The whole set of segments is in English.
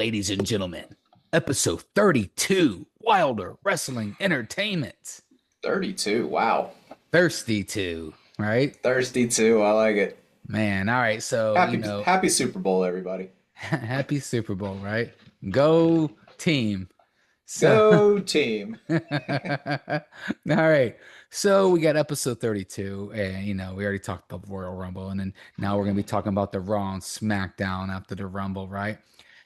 ladies and gentlemen, episode 32, Wilder Wrestling Entertainment. 32. Wow. Thirsty 2, right? Thirsty too. I like it. Man, all right, so, Happy Super Bowl, everybody. happy Super Bowl, right? Go team. So, Go team. all right. So we got episode 32, and we already talked about the Royal Rumble, and then now we're gonna be talking about the Raw and Smackdown after the Rumble, right?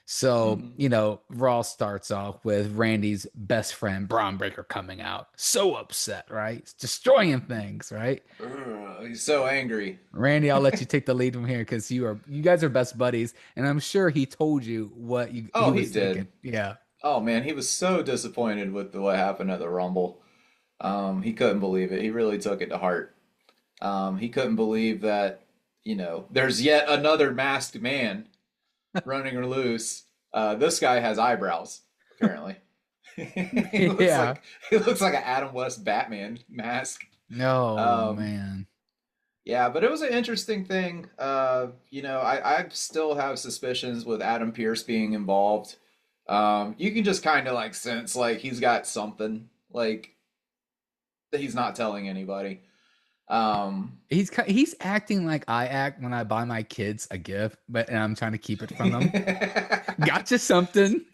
So, Mhm. Raw starts off with Randy's best friend, Braun Breaker, coming out. So upset, right? It's destroying things, right? Ugh, he's so angry. Randy, I'll let you take the lead from here because you guys are best buddies, and I'm sure he told you what he Oh, he was thinking. did. Yeah. Oh man, he was so disappointed with what happened at the Rumble. He couldn't believe it. He really took it to heart. He couldn't believe that, there's yet another masked man running her loose. This guy has eyebrows, apparently. He looks Yeah. like he looks like an Adam West Batman mask. No, Um, man. Yeah, but it was an interesting thing. I still have suspicions with Adam Pierce being involved. You can just kind of like sense like he's got something like that he's not telling anybody. Um, He's acting like I act when I buy my kids a gift, and I'm trying to keep it from them. Gotcha something.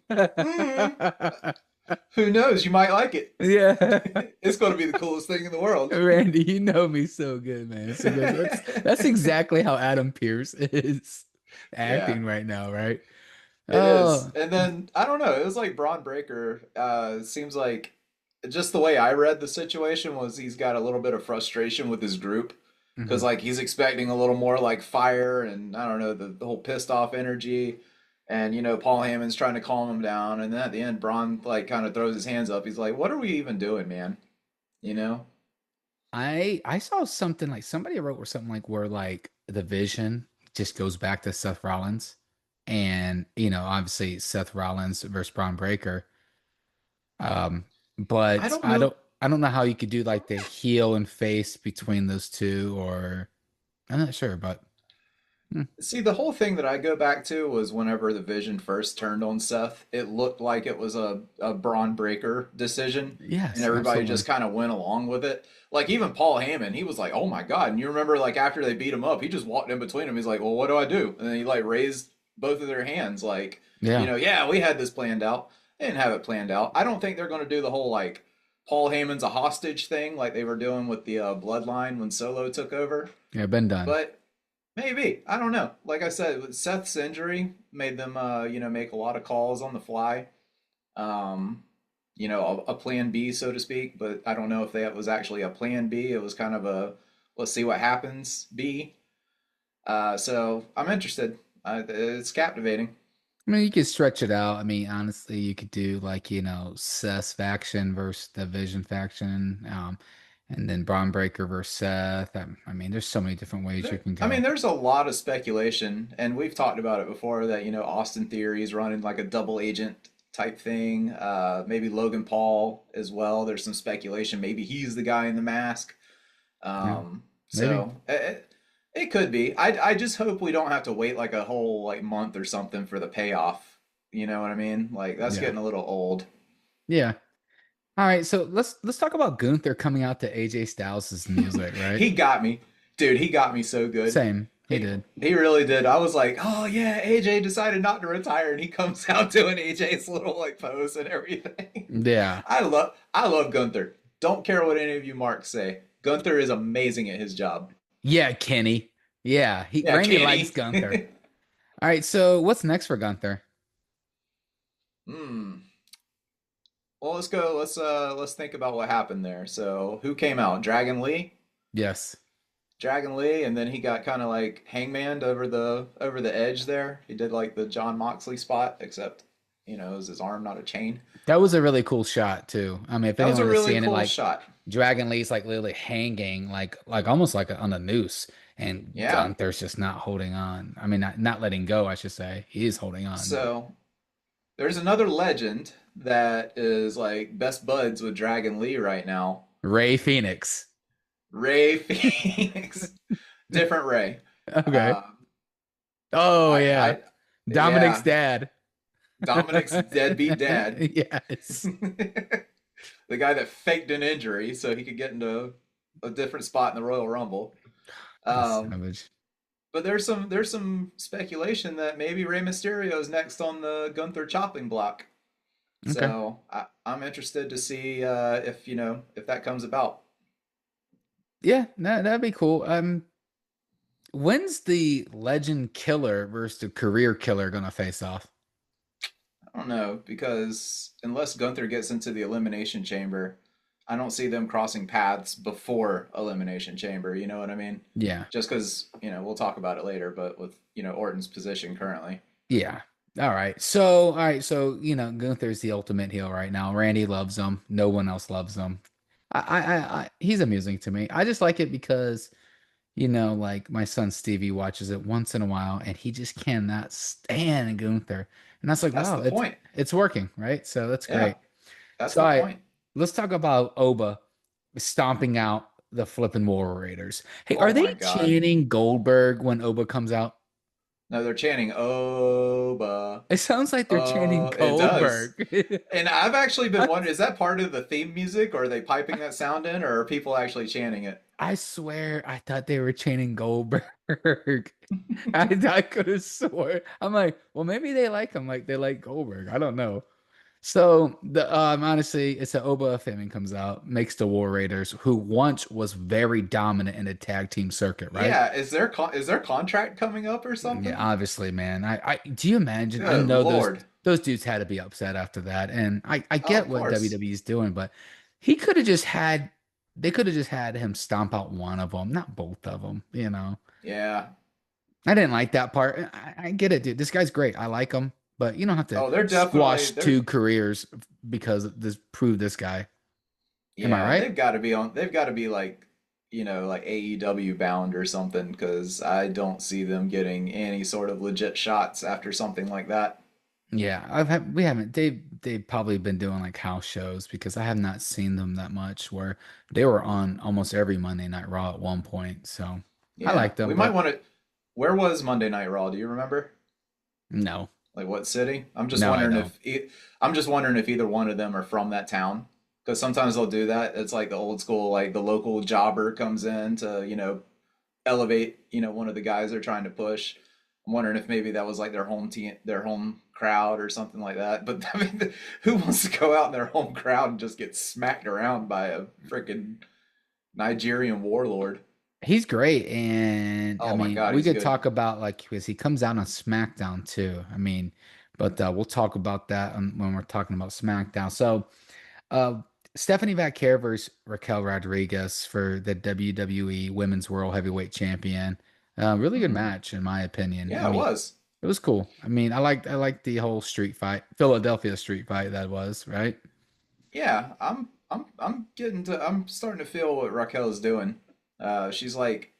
who knows? You might like it. Yeah. It's going to be the coolest thing in the world. Randy, you know me so good, man. So good. That's exactly how Adam Pierce is Yeah. acting right now, right? It is. Oh, And then I don't know, it was like Braun Breaker, seems like just the way I read the situation was he's got a little bit of frustration with his group because mhm. like he's expecting a little more like fire and I don't know, the whole pissed off energy. And Paul Heyman's trying to calm him down, and then at the end, Braun like kind of throws his hands up. He's like, "What are we even doing, man?" You know? I saw something like somebody wrote or something like where like the vision just goes back to Seth Rollins, and obviously Seth Rollins versus Braun Breaker. Um, I but don't know. I don't know how you could do like the heel and face between those two, or I'm not sure, but hmm, See, the whole thing that I go back to was whenever the Vision first turned on Seth, it looked like it was a Braun Breaker decision, and yes, everybody absolutely. just kind of went along with it. Like even Paul Heyman, he was like, "Oh my God!" And you remember, like after they beat him up, he just walked in between them. He's like, "Well, what do I do?" And then he like raised both of their hands, like, Yeah. "Yeah, we had this planned out." They didn't have it planned out. I don't think they're going to do the whole like Paul Heyman's a hostage thing, like they were doing with the Bloodline when Solo took over. Yeah, been done. But maybe. I don't know. Like I said, with Seth's injury made them make a lot of calls on the fly. Um, a plan B, so to speak, but I don't know if that was actually a plan B. It was kind of a let's see what happens B. So I'm interested. It's captivating. I mean, you could stretch it out. I mean, honestly, you could do like, Seth's faction versus the Vision faction, and then Braun Breaker versus Seth. I mean, there's so many different ways you can I mean, go. there's a lot of speculation, and we've talked about it before that, Austin Theory's running like a double agent type thing. Maybe Logan Paul as well. There's some speculation. Maybe he's the guy in the mask. Yeah, maybe. So it could be. I just hope we don't have to wait like a whole like month or something for the payoff. You know what I mean? Like that's Yeah. getting a little old. Yeah. All right, so let's talk about Gunther coming out to AJ Styles' music, right? He got me, dude. He got me so good. Same. He He did. he really did. I was like, oh yeah, AJ decided not to retire, and he comes out doing AJ's little like pose and everything. Yeah. I love Gunther. Don't care what any of you marks say. Gunther is amazing at his job. Yeah, Kenny. Yeah, Yeah, Randy likes Kenny. Gunther. All right, so what's next for Gunther? Hmm. Well, let's go. Let's think about what happened there. So, who came out? Dragon Lee. Yes. Dragon Lee, and then he got kind of like hangmaned over the edge there. He did like the John Moxley spot, except it was his arm, not a chain. That was a really cool shot too. I mean, if That was a anyone has really seen it, cool like shot. Dragon Lee's like literally hanging, like almost like on a noose, and Yeah. Gunther's just not holding on. I mean, not letting go, I should say. He is holding on, but So there's another legend that is like best buds with Dragon Lee right now. Ray Phoenix. Ray Phoenix, different Ray. Okay. Uh, Oh I, yeah, I, Dominic's yeah, dad. Dominic's deadbeat dad, Yes. the guy that faked an injury so he could get into a different spot in the Royal Rumble. What a Um, savage. but there's some speculation that maybe Rey Mysterio is next on the Gunther chopping block. Okay. So I'm interested to see if if that comes about. Yeah, that'd be cool. When's the legend killer versus the career killer gonna face off? I don't know because unless Gunther gets into the Elimination Chamber, I don't see them crossing paths before Elimination Chamber. You know what I mean? Yeah. Just because we'll talk about it later, but with Orton's position currently. Yeah. All right. So, Gunther's the ultimate heel right now. Randy loves him. No one else loves him. He's amusing to me. I just like it because, like my son Stevie watches it once in a while and he just cannot stand Gunther. And that's like, That's wow, the it's point. it's working, right? So that's Yeah, great. that's So the I point. let's talk about Oba stomping out the flipping War Raiders. Hey, are Oh they my God. chanting Goldberg when Oba comes out? No, they're chanting "Oba." It sounds like they're chanting Oh, it does. Goldberg. And I've actually been I, wondering, is that part of the theme music, or are they piping that sound in, or are people actually chanting it? I swear I thought they were chanting Goldberg. I could have swore. I'm like, well, maybe they like him like they like Goldberg. I don't know. So the honestly, it's an Oba Femi comes out, makes the War Raiders, who once was very dominant in the tag team circuit, right? Yeah, is their contract coming up or Yeah, something? obviously, man. I do you imagine? I Good know those Lord. those dudes had to be upset after that, and I Oh, get of what course. WWE is doing, but he could have just had they could have just had him stomp out one of them, not both of them. Yeah. I didn't like that part. I get it, dude. This guy's great. I like him, but you don't have to Oh, they're definitely squash they're two careers because of this prove this guy. Am I yeah, right? they've got to be like, like AEW bound or something because I don't see them getting any sort of legit shots after something like that. Yeah, we haven't they've probably been doing like house shows because I have not seen them that much where they were on almost every Monday Night Raw at one point. So I Yeah. like them, We might but want to Where was Monday Night Raw? Do you remember? no, Like what city? no, I don't. I'm just wondering if either one of them are from that town. Because sometimes they'll do that. It's like the old school, like the local jobber comes in to, elevate, one of the guys they're trying to push. I'm wondering if maybe that was like their home team, their home crowd or something like that. But I mean, who wants to go out in their home crowd and just get smacked around by a freaking Nigerian warlord? He's great, and I Oh my mean, God, we he's could good. talk about like because he comes out on SmackDown too. I mean, but we'll talk about that when we're talking about SmackDown. So, uh, Stephanie Vaquer versus Raquel Rodriguez for the WWE Women's World Heavyweight Champion. Really good Hmm. match in my opinion. I Yeah, it mean, was. it was cool. I mean, I liked the whole street fight, Philadelphia street fight that was, right? Yeah, I'm starting to feel what Raquel is doing. She's like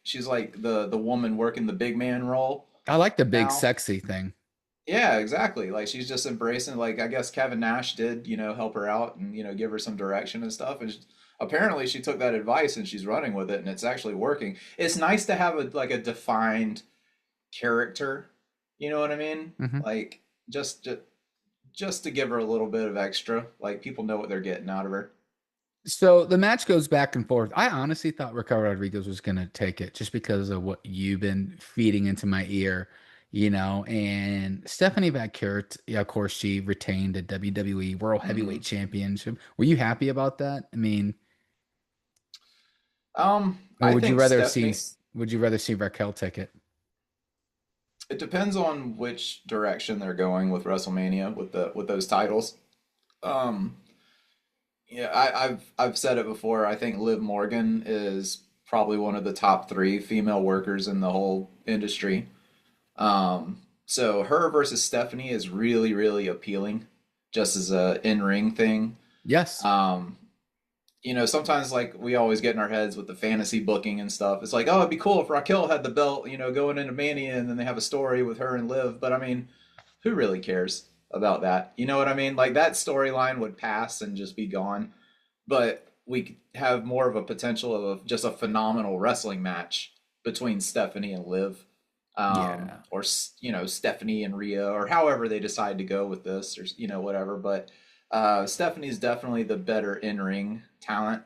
the woman working the big man role I like the big now. sexy thing. Yeah, exactly. Like she's just embracing, like I guess Kevin Nash did, help her out and give her some direction and stuff. And apparently she took that advice and she's running with it and it's actually working. It's nice to have a defined character. You know what I mean? hmm Like just to give her a little bit of extra, like people know what they're getting out of her. So the match goes back and forth. I honestly thought Raquel Rodriguez was gonna take it just because of what you've been feeding into my ear. And Stephanie Vaquer, yeah, of course, she retained the WWE World Heavyweight Hmm. Championship. Were you happy about that? I mean, or I think Stephanie. would you rather see Raquel take it? It depends on which direction they're going with WrestleMania with those titles. Um, yeah, I've said it before. I think Liv Morgan is probably one of the top three female workers in the whole industry. So her versus Stephanie is really, really appealing, just as a in-ring thing. Yes. Um, sometimes like we always get in our heads with the fantasy booking and stuff. It's like, oh, it'd be cool if Raquel had the belt, going into Mania, and then they have a story with her and Liv. But I mean, who really cares about that? You know what I mean? Like that storyline would pass and just be gone. But we could have more of a potential of just a phenomenal wrestling match between Stephanie and Liv. Yeah. or Stephanie and Rhea, or however they decide to go with this, or whatever. But Stephanie's definitely the better in ring talent.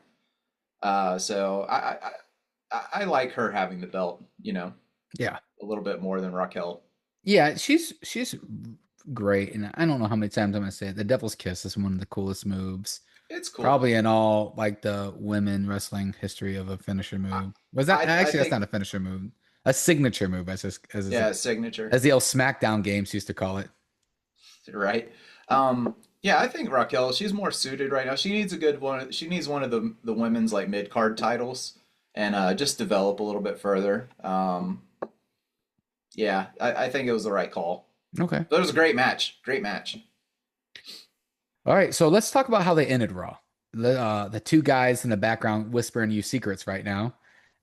So I like her having the belt, Yeah. a little bit more than Raquel. Yeah, she's great, and I don't know how many times I'm gonna say it. The Devil's Kiss is one of the coolest moves, It's cool. probably in all like the women wrestling history of a finisher I move. Was that I actually that's not think a finisher move, a signature move, yeah, signature, as the old SmackDown games used to call it. right? Yeah, I think Raquel, she's more suited right now. She needs a good one. She needs one of the women's like mid card titles, and just develop a little bit further. Yeah, I think it was the right call. Okay. But it was a great match. Great match. All right, so let's talk about how they ended Raw. The two guys in the background whispering you secrets right now,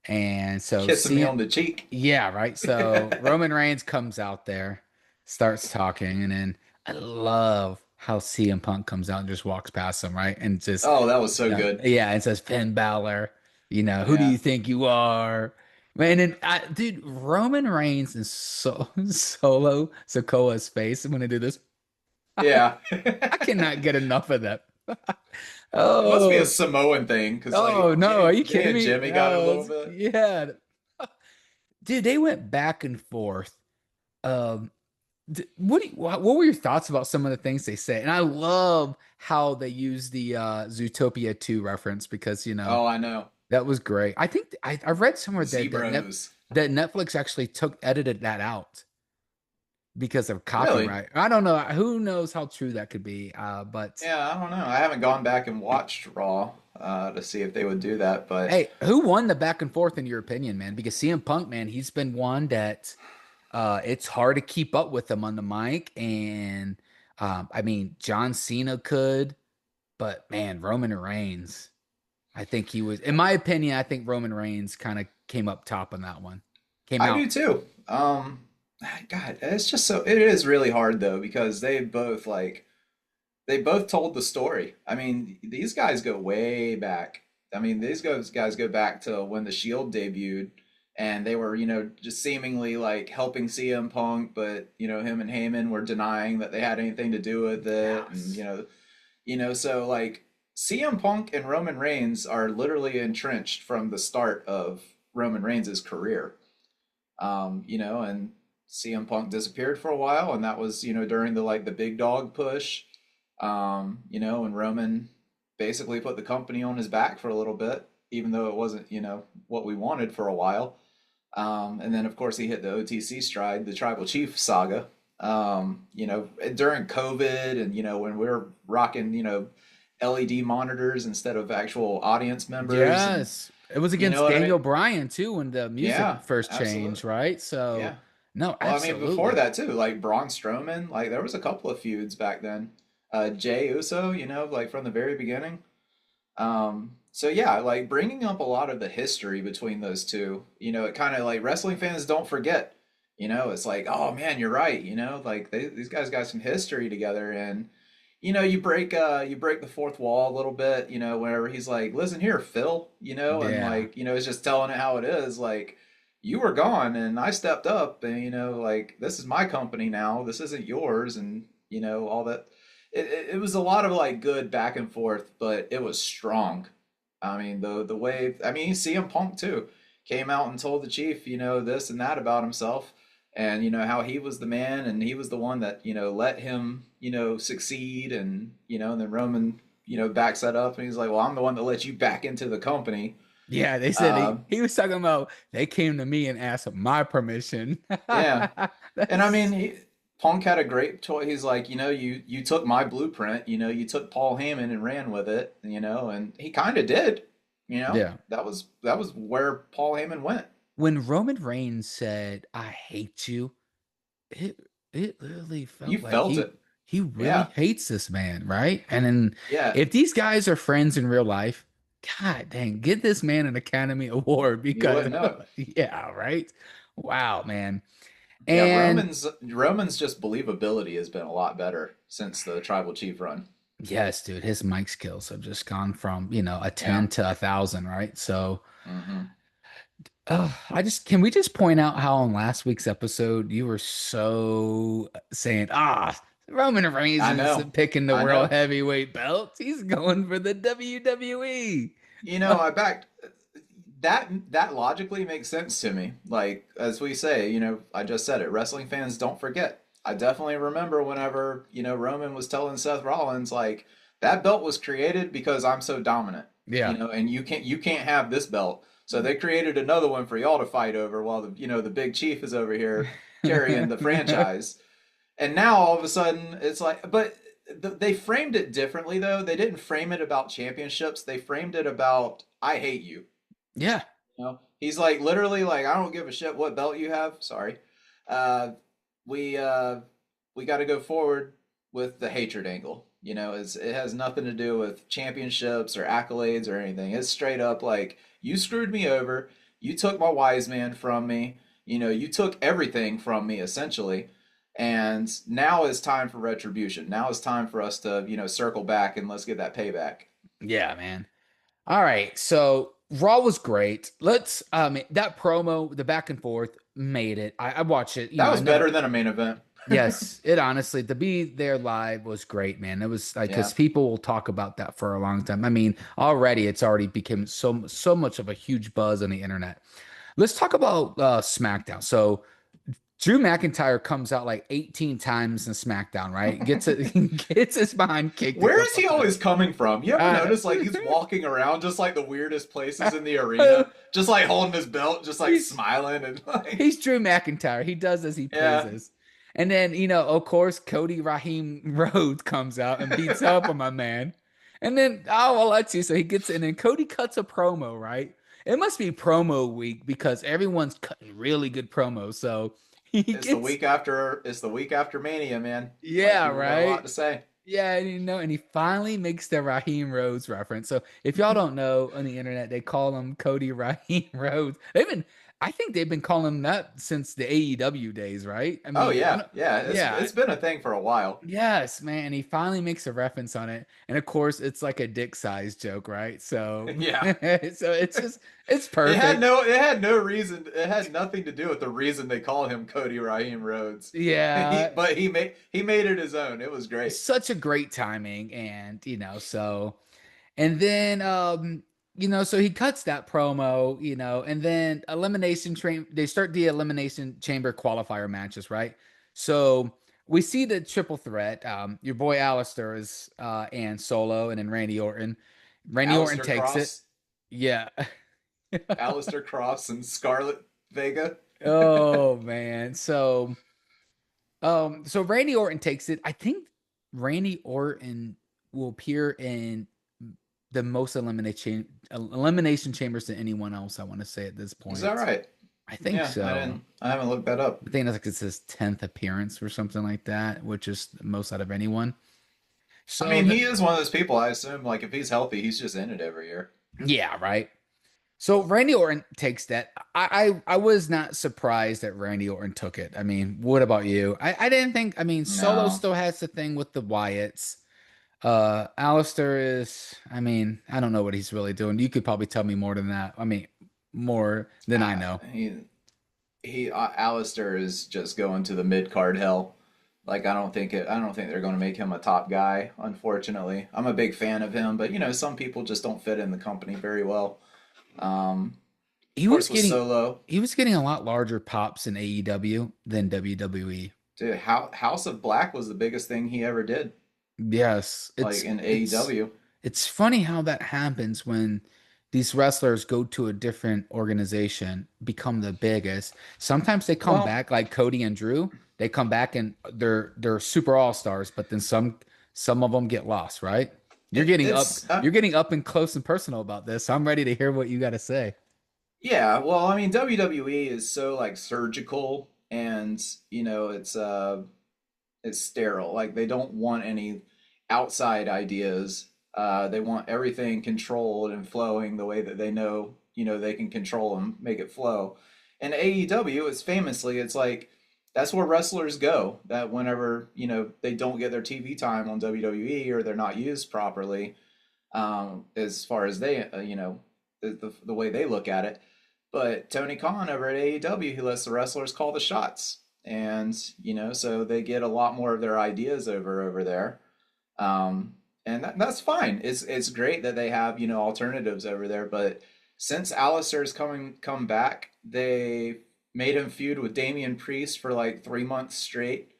and so Kissing me see, on the cheek. yeah, right. So Roman Reigns comes out there, starts talking, and then I love how CM Punk comes out and just walks past him, right, and just Oh, that was so good. yeah, and says Finn Balor, who do Yeah. you think you are? Man, and dude, Roman Reigns and Solo Sikoa's face when they do this. Yeah. I cannot get enough of that. It must be a Oh, Samoan thing because oh like no, are you Jay kidding and me? Jimmy got it a Oh, little bit. yeah. Dude, they went back and forth. Um, what were your thoughts about some of the things they say? And I love how they use the Zootopia 2 reference because, Oh, I know. that was great. I think I read somewhere Zebros. that Netflix actually edited that out because of Really? copyright. I don't know. Who knows how true that could be? But Yeah, I don't know. I haven't gone back and watched Raw to see if they would do that, but hey, who won the back and forth in your opinion, man? Because CM Punk, man, he's been one that it's hard to keep up with him on the mic, and I mean John Cena could, but man, Roman Reigns, I think he was, in my opinion, I think Roman Reigns kind of came up top on that one. Came I do out. too. God, it's just so it is really hard though because they both told the story. I mean, these guys go way back. I mean, these guys go back to when the Shield debuted, and they were, just seemingly like helping CM Punk, but him and Heyman were denying that they had anything to do with it, and Yes. so like CM Punk and Roman Reigns are literally entrenched from the start of Roman Reigns' career. And CM Punk disappeared for a while, and that was, during the big dog push. And Roman basically put the company on his back for a little bit, even though it wasn't, what we wanted for a while. And then of course he hit the OTC stride, the Tribal Chief saga. During COVID and when we are rocking, LED monitors instead of actual audience members, and Yes. It was you know against what I mean? Daniel Bryan too when the music Yeah, first changed, absolutely. right? So, Yeah. no, Well, I mean, before absolutely. that too, like Braun Strowman, like there was a couple of feuds back then. Jay Uso, like from the very beginning. So yeah, like bringing up a lot of the history between those two, it kind of like wrestling fans don't forget. It's like, oh man, you're right. Like these guys got some history together, and you break the fourth wall a little bit. Whenever he's like, listen here, Phil. And Yeah. like it's just telling it how it is. Like you were gone, and I stepped up, and like this is my company now. This isn't yours, and all that. It was a lot of like good back and forth, but it was strong. I mean, the way I mean, CM Punk too came out and told the Chief, this and that about himself, and how he was the man and he was the one that let him succeed, and then Roman backs that up and he's like, well, I'm the one that let you back into the company. Yeah, they said Uh, he was talking about they came to me and asked my permission. yeah, and I mean, That's Punk had a great choice. He's like, you took my blueprint. You took Paul Heyman and ran with it. And he kind of did. yeah. That was where Paul Heyman went. When Roman Reigns said, "I hate you," it it literally You felt like felt it. he really Yeah, hates this man, right? And then yeah. if these guys are friends in real life, God dang, get this man an Academy Award You because wouldn't know it. yeah, right? Wow, man. Yeah, And Roman's just believability has been a lot better since the Tribal Chief run. yes, dude, his mic skills have just gone from, a Yeah. 10 to 1,000, right? So Hmm. I just can we just point out how on last week's episode you were so saying, Roman Reigns I isn't know, picking the I world know. heavyweight belt. He's going for the WWE. You know, I backed that logically makes sense to me. Like as we say, I just said it. Wrestling fans don't forget. I definitely remember whenever, Roman was telling Seth Rollins like that belt was created because I'm so dominant. Yeah. And you can't have this belt. So they created another one for y'all to fight over while the big chief is over here carrying the franchise. And now all of a sudden it's like, but they framed it differently though. They didn't frame it about championships. They framed it about I hate you. Yeah. He's like literally like I don't give a shit what belt you have. Sorry, uh, we uh, we got to go forward with the hatred angle. It has nothing to do with championships or accolades or anything. It's straight up like you screwed me over. You took my wise man from me. You took everything from me essentially. And now is time for retribution. Now is time for us to, circle back and let's get that payback. Yeah, man. All right. So Raw was great. Let's that promo, the back and forth made it. I watched it, That I was know. better than a main event. Yes, it honestly, to be there live was great, man. It was like because Yeah. people will talk about that for a long time. I mean, already it's already become so much of a huge buzz on the internet. Let's talk about SmackDown. So Drew McIntyre comes out like 18 times in SmackDown, right? Gets it, gets his behind kicked a Where is couple he times. always coming from? You ever Uh, notice like he's walking around just like the weirdest places in the arena, just like holding his belt, just like he's smiling and like He's Drew McIntyre. He does as he yeah. pleases. And then, of course, Cody Raheem Rhodes comes out and beats up on my man. And then, I'll let you. So he gets in, and Cody cuts a promo, right? It must be promo week because everyone's cutting really good promos. So he gets, It's the week after Mania, man. Like yeah, people got a lot right? to say. Yeah, and he finally makes the Raheem Rhodes reference. So if y'all don't know on the internet, they call him Cody Raheem Rhodes. I think they've been calling him that since the AEW days, right? I Oh mean, I yeah, don't, yeah. It's yeah, it's been a thing for a while. yes, man. He finally makes a reference on it, and of course, it's like a dick size joke, right? So, Yeah. so it's perfect. It had no reason. It had nothing to do with the reason they call him Cody Raheem Rhodes. Yeah, He made it his own. It was great. such a great timing, and so. And then so he cuts that promo, and then elimination train they start the elimination chamber qualifier matches, right? So we see the triple threat. Your boy Alistair is and Solo and then Randy Orton. Randy Orton Alistair takes it. Cross, Yeah. Alistair Cross, and Scarlett Vega. Oh man. So Randy Orton takes it. I think Randy Orton will appear in the most elimination chambers than anyone else, I want to say at this Is that point. right? I think Yeah, I so. didn't. I haven't looked that up. I think that's like it's his 10th appearance or something like that, which is the most out of anyone. I So mean, the, he is one of those people. I assume, like, if he's healthy, he's just in it every year. yeah, right. So Randy Orton takes that. I was not surprised that Randy Orton took it. I mean, what about you? I didn't think, I mean, Solo No, still has the thing with the Wyatts. Alistair is, I mean, I don't know what he's really doing. You could probably tell me more than that. I mean, more than I uh, know. Alistair is just going to the mid card hell. Like, I don't think they're going to make him a top guy. Unfortunately, I'm a big fan of him, but some people just don't fit in the company very well. He Of was course, with getting Solo, he was getting a lot larger pops in AEW than WWE. dude, House of Black was the biggest thing he ever did. Yes, Like in AEW. it's funny how that happens when these wrestlers go to a different organization, become the biggest. Sometimes they come Well, back like Cody and Drew. They come back and they're super all-stars, but then some of them get lost, right? it's You're getting up and close and personal about this. So I'm ready to hear what you got to say. yeah. Well, I mean, WWE is so like surgical, and it's sterile. Like they don't want any outside ideas. They want everything controlled and flowing the way that they know, they can control and make it flow. And AEW is famously, it's like that's where wrestlers go. That whenever they don't get their TV time on WWE or they're not used properly, as far as they, the way they look at it, But Tony Khan over at AEW, he lets the wrestlers call the shots. And, so they get a lot more of their ideas over there. Um, and that's fine. It's great that they have, alternatives over there. But since Alistair's come back, they made him feud with Damian Priest for like 3 months straight.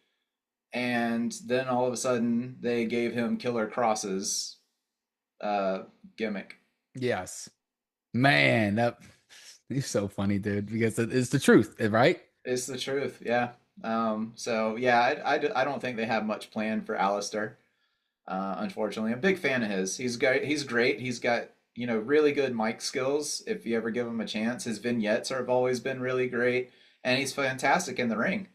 And then all of a sudden they gave him Killer Cross's uh gimmick. Yes. Man, that he's so funny, dude, because it's the truth, right? It's the truth, yeah. So yeah, I don't think they have much planned for Alistair. Unfortunately, I'm a big fan of his. He's great. He's great. He's got really good mic skills. If you ever give him a chance, his vignettes have always been really great, and he's fantastic in the ring.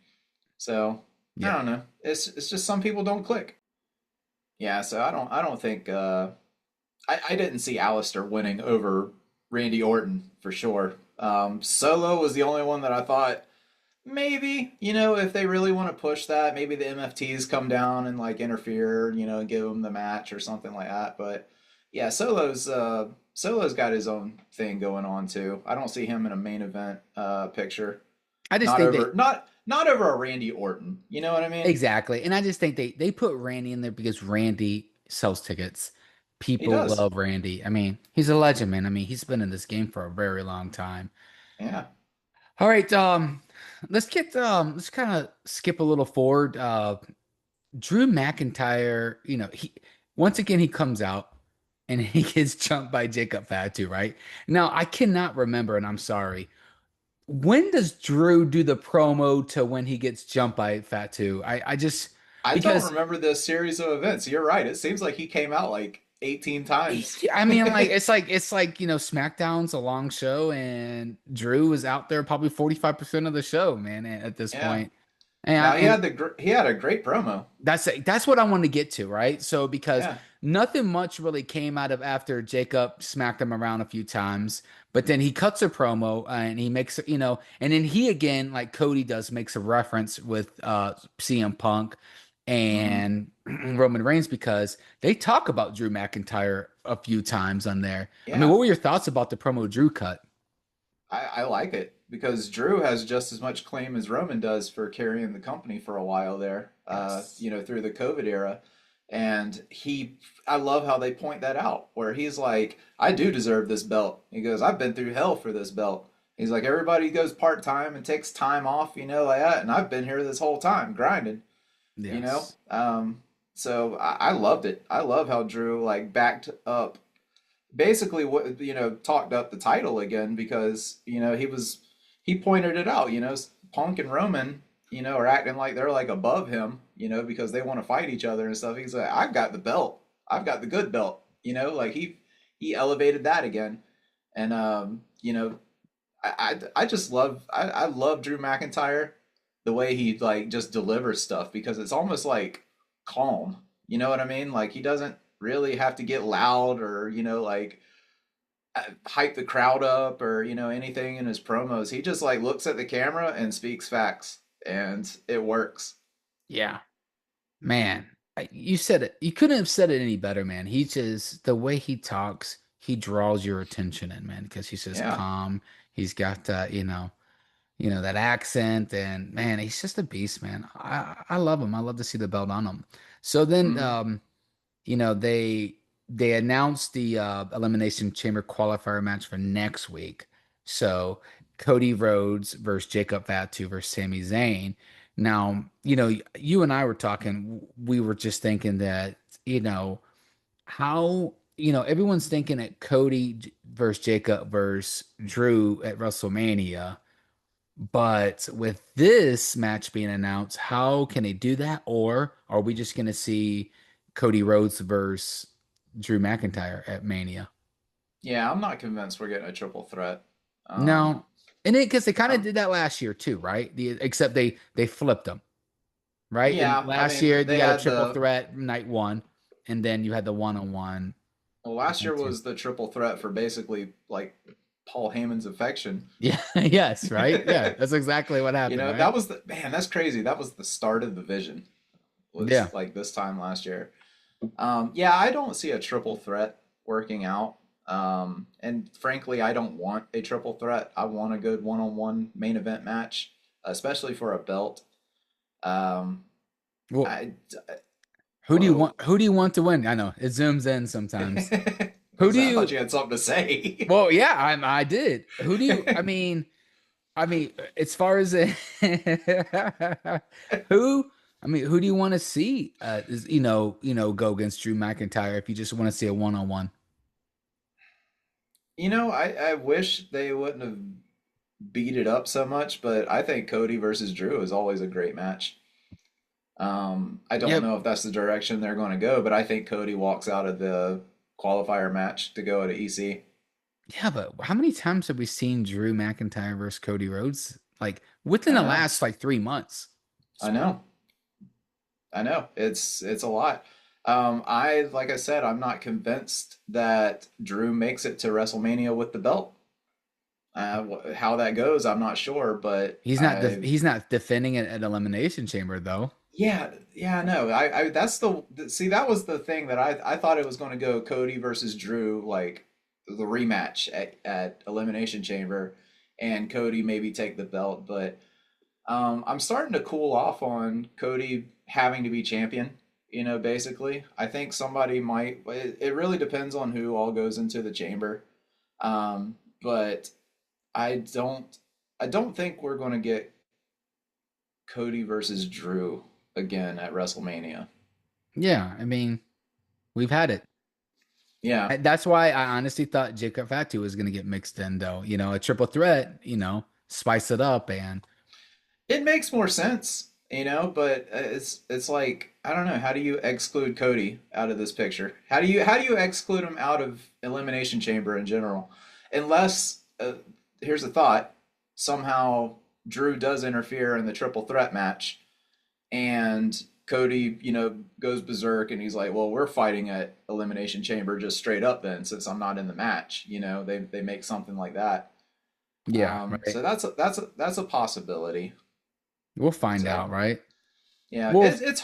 So I Yeah. don't know. It's just some people don't click. Yeah. So I don't think I didn't see Alistair winning over Randy Orton for sure. Solo was the only one that I thought maybe, if they really want to push that, maybe the MFTs come down and like interfere, and give him the match or something like that. But yeah, Solo's got his own thing going on too. I don't see him in a main event picture. I just Not think they over not over a Randy Orton. You know what I mean? exactly, and I just think they put Randy in there because Randy sells tickets. He People does. love Randy. I mean, he's a legend, man. I mean, he's been in this game for a very long time. Yeah. All right, let's kind of skip a little forward. Drew McIntyre, he once again he comes out and he gets jumped by Jacob Fatu, right? Now I cannot remember, and I'm sorry. When does Drew do the promo to when he gets jumped by Fatu? I just I don't because remember this series of events. You're right. It seems like he came out like 18 times. I mean, like it's like SmackDown's a long show, and Drew was out there probably 45% of the show, man, at this Yeah. point. And Now and he had a great promo. that's what I want to get to, right? So because Yeah. nothing much really came out of after Jacob smacked him around a few times, but then he cuts a promo and he makes, and then he again, like Cody does, makes a reference with CM Punk Hmm. and Roman Reigns because they talk about Drew McIntyre a few times on there. I mean, Yeah. what were your thoughts about the promo Drew cut? I like it because Drew has just as much claim as Roman does for carrying the company for a while there, Yes. through the COVID era. And I love how they point that out, where he's like, I do deserve this belt. He goes, I've been through hell for this belt. He's like, everybody goes part time and takes time off, like that. And I've been here this whole time grinding, you know? Yes. So I loved it. I love how Drew like backed up basically what talked up the title again because he pointed it out. Punk and Roman are acting like they're like above him, because they want to fight each other and stuff. He's like, I've got the belt. I've got the good belt. Like he elevated that again. And I just love I love Drew McIntyre, the way he like just delivers stuff because it's almost like calm. You know what I mean? Like he doesn't really have to get loud or like hype the crowd up or anything in his promos. He just like looks at the camera and speaks facts, and it works. Yeah. Man, you said it. You couldn't have said it any better, man. He just the way he talks, he draws your attention in, man, because he's just Yeah. calm. He's got that, that accent, and man, he's just a beast, man. I love him. I love to see the belt on him. So then, Hmm. they announced the Elimination Chamber qualifier match for next week. So Cody Rhodes versus Jacob Fatu versus Sami Zayn. Now, you and I were talking, we were just thinking that, how, everyone's thinking that versus Jacob versus Drew at WrestleMania. But with this match being announced, how can they do that? Or are we just going to see Cody Rhodes versus Drew McIntyre at Mania? Yeah, I'm not convinced we're getting a triple threat. Um, No. And it because they kind of I'm did that last year too, right? Except they flipped them, right? And yeah. I last mean, year you they got a had triple the threat night one, and then you had the one-on-one well, last year night two. was the triple threat for basically like Paul Heyman's affection. Yeah, yes, right? Yeah, that's exactly what happened, right? That was the man. That's crazy. That was the start of the vision. Was Yeah. like this time last year. Yeah, I don't see a triple threat working out. And frankly, I don't want a triple threat. I want a good one-on-one main event match, especially for a belt. Um, Well, I who do you whoa. want? Who do you want to win? I know it zooms in sometimes. Who do I thought you? you had something to say. Well, yeah, I did. Who do you? I mean, as far as who, I mean, who do you want to see? Go against Drew McIntyre if you just want to see a one-on-one. I wish they wouldn't have beat it up so much, but I think Cody versus Drew is always a great match. I don't Yep. know if that's the direction they're going to go, but I think Cody walks out of the qualifier match to go to EC. Yeah, but how many times have we seen Drew McIntyre versus Cody Rhodes? Like within I the know, last like 3 months. I know, I know. It's a lot. Like I said, I'm not convinced that Drew makes it to WrestleMania with the belt. How that goes, I'm not sure, but He's not defending it at Elimination Chamber though. yeah, no. I that's see, that was the thing that I thought it was going to go Cody versus Drew, like the rematch at Elimination Chamber, and Cody maybe take the belt, but I'm starting to cool off on Cody having to be champion. Basically, I think somebody might. It really depends on who all goes into the chamber, but I don't. I don't think we're going to get Cody versus Drew again at WrestleMania. Yeah, I mean, we've had it. Yeah, That's why I honestly thought Jacob Fatu was going to get mixed in, though. A triple threat, spice it up. And it makes more sense, but it's like I don't know. How do you exclude Cody out of this picture? How do you exclude him out of Elimination Chamber in general? Unless here's a thought: somehow Drew does interfere in the triple threat match, and Cody, goes berserk, and he's like, "Well, we're fighting at Elimination Chamber just straight up then, since I'm not in the match." They make something like that. yeah, right. So that's a possibility. We'll find So out, right? yeah, Well, it's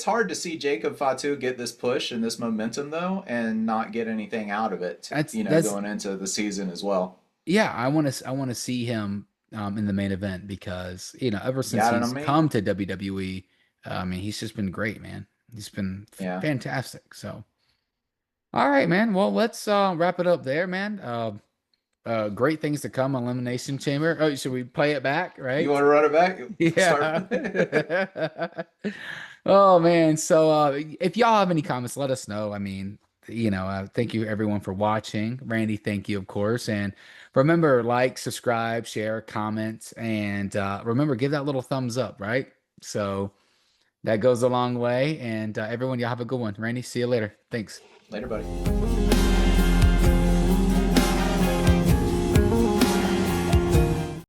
hard to see Jacob Fatu get this push and this momentum though, and not get anything out of it. that's Going into the season as well. yeah. I want to see him in the main event because ever since Got it he's on me? come to WWE, I mean, he's just been great, man. He's been Yeah. fantastic. So, all right, man. Well, let's wrap it up there, man. Great things to come, Elimination Chamber. Oh, should we play it back, You right? want to run it back? Start. Yeah. Oh man. So if y'all have any comments, let us know. I mean, thank you everyone for watching. Randy, thank you, of course. And remember, like, subscribe, share, comment, and remember, give that little thumbs up, right? So that goes a long way. And everyone, y'all have a good one. Randy, see you later. Thanks. Later, buddy.